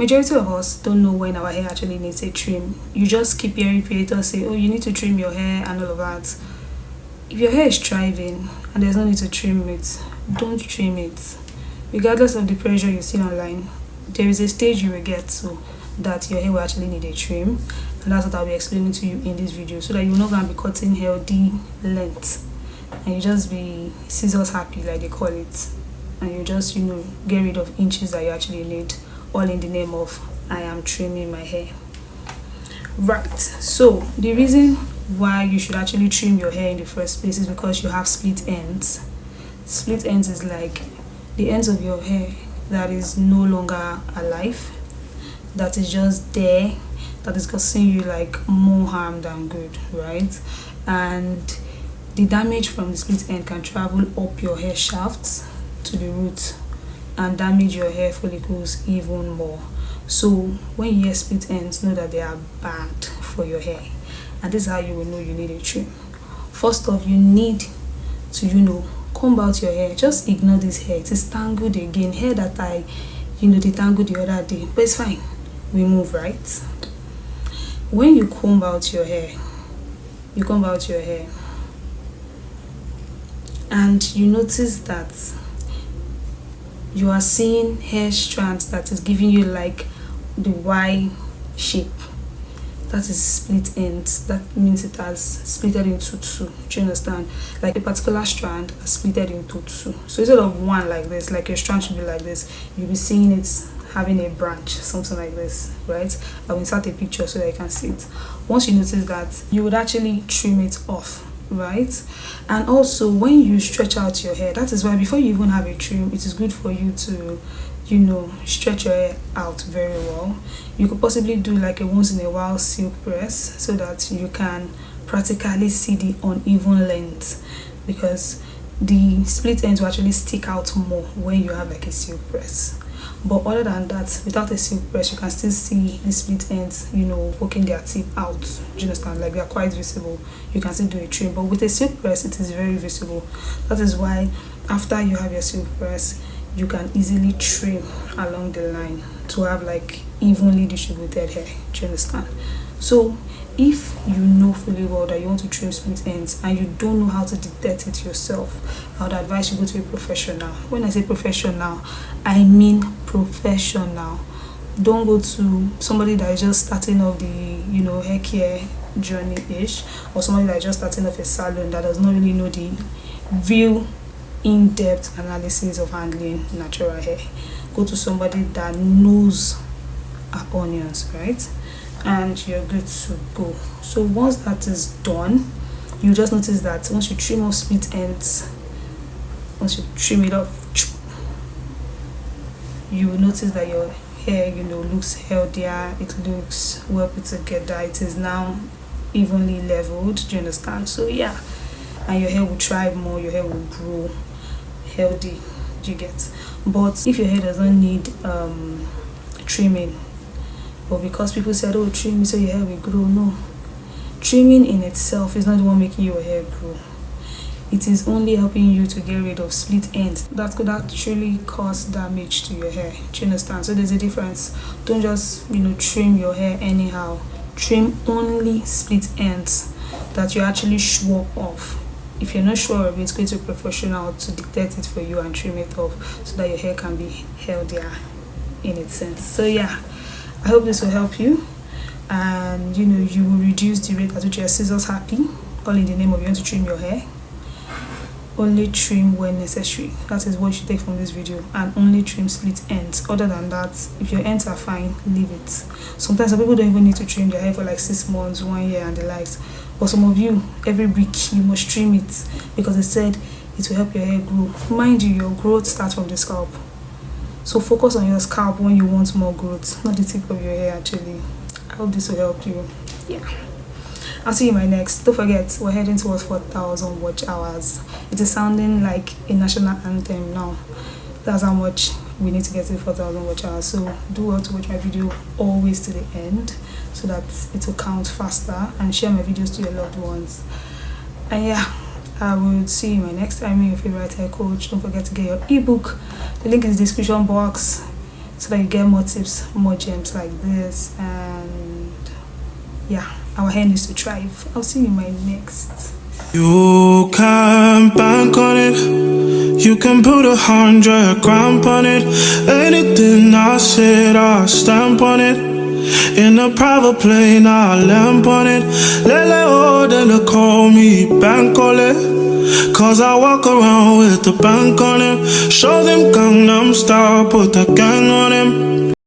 Majority of us don't know when our hair actually needs a trim. You just keep hearing creators say, oh, you need to trim your hair and all of that. If your hair is thriving and there's no need to trim it, don't trim it. Regardless of the pressure you see online, there is a stage you will get to that your hair will actually need a trim, and that's what I'll be explaining to you in this video, so that you're not going to be cutting healthy length and you just be scissors happy, like they call it, and you just get rid of inches that you actually need, all in the name of I am trimming my hair. Right, so the reason why you should actually trim your hair in the first place is because you have split ends. Split ends is like the ends of your hair that is no longer alive, that is just there, that is causing you like more harm than good, right? And the damage from the split end can travel up your hair shafts to the root and damage your hair follicles even more. So when you hear split ends, know that they are bad for your hair, and this is how you will know you need a trim. First off, you need to comb out your hair. Just ignore this hair, it is tangled again, hair that I detangled the other day, but it's fine, we move, right? When you comb out your hair, and you notice that you are seeing hair strands that is giving you like the Y shape, that is split ends. That means it has splitted into two. Do you understand? Like a particular strand has splitted into two. So instead of one like this, like your strand should be like this, you'll be seeing it having a branch, something like this, right? I will insert a picture so that you can see it. Once you notice that, you would actually trim it off, right? And also when you stretch out your hair, that is why before you even have a trim, it is good for you to stretch your hair out very well. You could possibly do like a once in a while silk press so that you can practically see the uneven length, because the split ends will actually stick out more when you have like a silk press. But other than that, without a silk press, you can still see the split ends poking their tip out. Do you understand? Like they are quite visible. You can still do a trim, but with a silk press it is very visible. That is why after you have your silk press, you can easily trim along the line to have like evenly distributed hair. Do you understand? So if you know fully well that you want to trim split ends and you don't know how to detect it yourself, I would advise you go to a professional. When I say professional, I mean professional. Don't go to somebody that is just starting off the hair care journey-ish, or somebody that is just starting off a salon that does not really know the real in-depth analysis of handling natural hair. Go to somebody that knows our onions, right? And you're good to go. So once that is done, you just notice that once you trim off split ends, once you trim it off, you will notice that your hair looks healthier, it looks well put together, it is now evenly leveled. Do you understand? So yeah, and your hair will thrive more, your hair will grow healthy. Do you get? But if your hair doesn't need trimming, but because people said, oh, trim so your hair will grow, no, trimming in itself is not the one making your hair grow. It is only helping you to get rid of split ends that could actually cause damage to your hair. Do you understand? So there's a difference. Don't just trim your hair anyhow. Trim only split ends that you're actually sure of. If you're not sure of it, go to a professional to detect it for you and trim it off so that your hair can be healthier in its sense. So yeah, I hope this will help you, and you will reduce the rate at which your scissors happy, all in the name of you want to trim your hair. Only trim when necessary. That is what you should take from this video, and only trim split ends. Other than that, if your ends are fine, leave it. Sometimes some people don't even need to trim their hair for like 6 months, 1 year and the likes, but some of you, every week you must trim it because they said it will help your hair grow. Mind you, your growth starts from the scalp, so focus on your scalp when you want more growth, not the tip of your hair actually. I hope this will help you. Yeah, I'll see you in my next. Don't forget, we're heading towards 4,000 watch hours. It is sounding like a national anthem now. That's how much we need to get to 4,000 watch hours. So do well to watch my video always to the end so that it will count faster, and share my videos to your loved ones. And yeah, I will see you in my next time. Your favorite hair coach. Don't forget to get your ebook. The link is in the description box. so that you get more tips, more gems like this. And yeah, our hair needs to thrive. I'll see you in my next. You can bank on it. You can put 100 grand on it. Anything I said, I'll stamp on it. In a private plane, I'll lamp on it. Lele oh, then they call me Bankole. Cause I walk around with the bank on him. Show them Gangnam Style, put the gang on him.